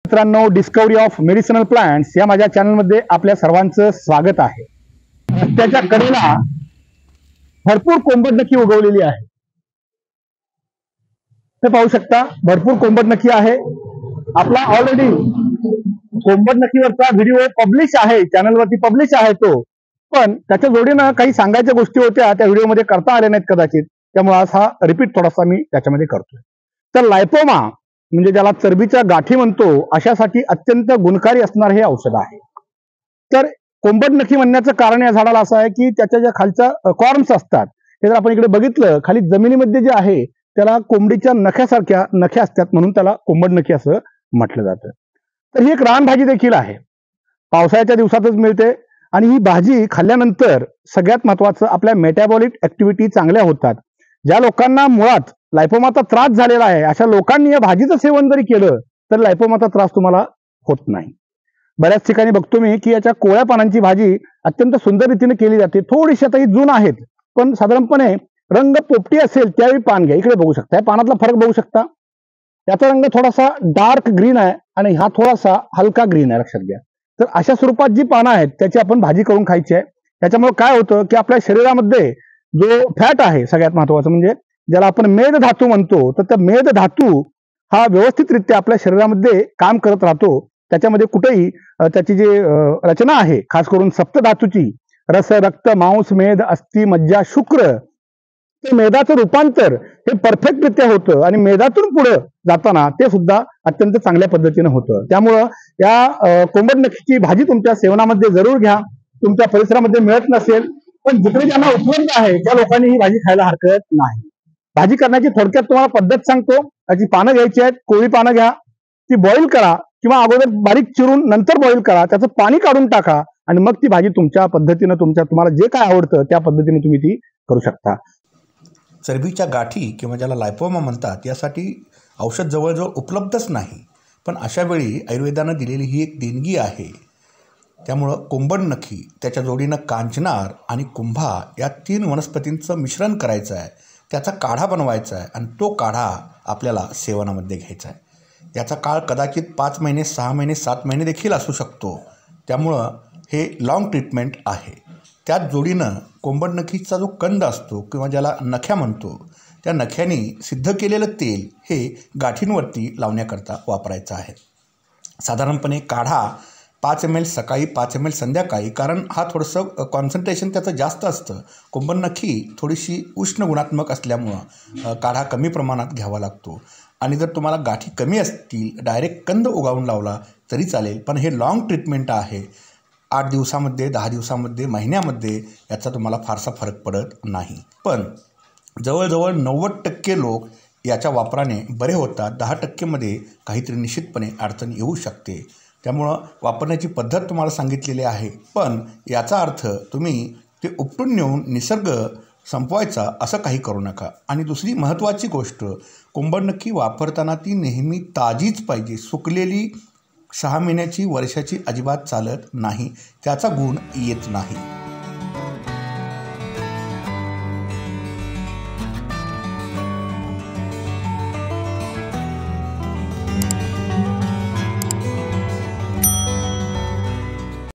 मित्रांनो, discovery of medicinal plants या माझ्या चॅनलमध्ये आपल्या सर्वांचं स्वागत आहे. रस्त्याच्या कडेला भरपूर कोंबडनखी उगवलेली आहे. हे पाहू शकता, भरपूर कोंबडनखी आहे. आपला ऑलरेडी कोंबडनखीवरचा व्हिडिओ पब्लिश आहे, चॅनलवरती पब्लिश आहे तो. पण त्याच्या जोडीनं काही सांगायच्या गोष्टी होत्या, त्या व्हिडिओमध्ये करता आल्या नाहीत कदाचित. त्यामुळे आज हा रिपीट थोडासा मी त्याच्यामध्ये करतोय. तर लायपोमा म्हणजे ज्याला चरबीच्या गाठी म्हणतो, अशासाठी अत्यंत गुणकारी असणारे हे औषध आहे. तर कोंबडनखी म्हणण्याचं कारण या झाडाला असं आहे की त्याच्या ज्या खालच्या कॉर्म्स असतात, हे जर आपण इकडे बघितलं, खाली जमिनीमध्ये जे आहे त्याला कोंबडीच्या नख्यासारख्या नख्या असतात, म्हणून त्याला कोंबडनखी असं म्हटलं जातं. तर ही एक रानभाजी देखील आहे, पावसाळ्याच्या दिवसातच मिळते. आणि ही भाजी खाल्ल्यानंतर सगळ्यात महत्वाचं, आपल्या मेटाबॉलिक ऍक्टिव्हिटी चांगल्या होतात. ज्या लोकांना मुळात लायपोमाचा त्रास झालेला आहे, अशा लोकांनी या भाजीचं सेवन जरी केलं तर लायपोमाचा त्रास तुम्हाला होत नाही. बऱ्याच ठिकाणी बघतो मी की याच्या कोवळ्या पानांची भाजी अत्यंत सुंदर रीतीने केली जाते. थोडीशी आता ही जून आहेत, पण साधारणपणे रंग पोपटी असेल त्यावेळी पान घ्या. इकडे बघू शकता, पानातला फरक बघू शकता. याचा रंग थोडासा डार्क ग्रीन आहे आणि हा थोडासा हलका ग्रीन आहे, लक्षात घ्या. तर अशा स्वरूपात जी पानं आहेत त्याची आपण भाजी करून खायची आहे. त्याच्यामुळे काय होतं की आपल्या शरीरामध्ये जो फॅट आहे, सगळ्यात महत्वाचं म्हणजे ज्याला आपण मेद धातू म्हणतो, तर त्या मेद धातू हा व्यवस्थितरित्या आपल्या शरीरामध्ये काम करत राहतो. त्याच्यामध्ये कुठेही त्याची जी रचना आहे, खास करून सप्तधातूची, रस, रक्त, मांस, मेद, अस्थि, मज्जा, शुक्र, ते मेदाचं रूपांतर हे परफेक्टरित्या होतं आणि मेदातून पुढे जाताना ते सुद्धा अत्यंत चांगल्या पद्धतीने होतं. त्यामुळं या कोंबडनखीची भाजी तुमच्या सेवनामध्ये जरूर घ्या. तुमच्या परिसरामध्ये मिळत नसेल, पण जिकडे ज्यांना उपलब्ध आहे त्या लोकांनी ही भाजी खायला हरकत नाही. भाजी करण्याची थोडक्यात तुम्हाला पद्धत सांगतो. त्याची पानं घ्यायची आहेत, कोवळी पानं घ्या, ती बॉईल करा किंवा अगोदर बारीक चिरून नंतर बॉईल करा, त्याचं पाणी काढून टाका आणि मग ती भाजी तुमच्या पद्धतीनं, तुम्हाला जे काय आवडतं त्या पद्धतीने तुम्ही ती करू शकता. चरबीच्या गाठी किंवा ज्याला लायपोमा म्हणतात, यासाठी औषध जवळजवळ उपलब्धच नाही. पण अशा वेळी आयुर्वेदानं दिलेली ही एक देणगी आहे. त्यामुळं कोंबडनखी, त्याच्या जोडीनं कांचनार आणि कुंभा या 3 वनस्पतींचं मिश्रण करायचं आहे. त्याचा काढा बनवायचा आहे आणि तो काढा आपल्याला सेवनामध्ये घ्यायचा आहे. याचा काळ कदाचित 5 महिने, 6 महिने, 7 महिने देखील असू शकतो. त्यामुळं हे लॉंग ट्रीटमेंट आहे. त्याच जोडीनं कोंबडनखीचा जो कंद असतो किंवा ज्याला नख्या म्हणतो, त्या नख्यांनी सिद्ध केलेलं तेल हे गाठींवरती लावण्याकरता वापरायचं आहे. साधारणपणे काढा 5 ml सकाळी, 5 ml संध्याकाळी, कारण हा थोडंसं कॉन्सन्ट्रेशन त्याचं जास्त असतं. कोंबडनखी थोडीशी उष्ण गुणात्मक असल्यामुळं काढा कमी प्रमाणात घ्यावा लागतो. आणि जर तुम्हाला गाठी कमी असतील, डायरेक्ट कंद उगावून लावला तरी चालेल. पण हे लॉंग ट्रीटमेंट आहे. 8 दिवसामध्ये, 10 दिवसामध्ये, महिन्यामध्ये याचा तुम्हाला फारसा फरक पडत नाही. पण जवळजवळ 90% लोक याच्या वापराने बरे होतात. 10%मध्ये काहीतरी निश्चितपणे अडचण येऊ शकते. त्यामुळं वापरण्याची पद्धत तुम्हाला सांगितलेली आहे. पण याचा अर्थ तुम्ही ते उपटून नेऊन निसर्ग संपवायचा असं काही करू नका. आणि दुसरी महत्त्वाची गोष्ट, कोंबडनखी वापरताना ती नेहमी ताजीच पाहिजे. सुकलेली 6 महिन्याची, वर्षाची अजिबात चालत नाही. त्याचा गुण येत नाही.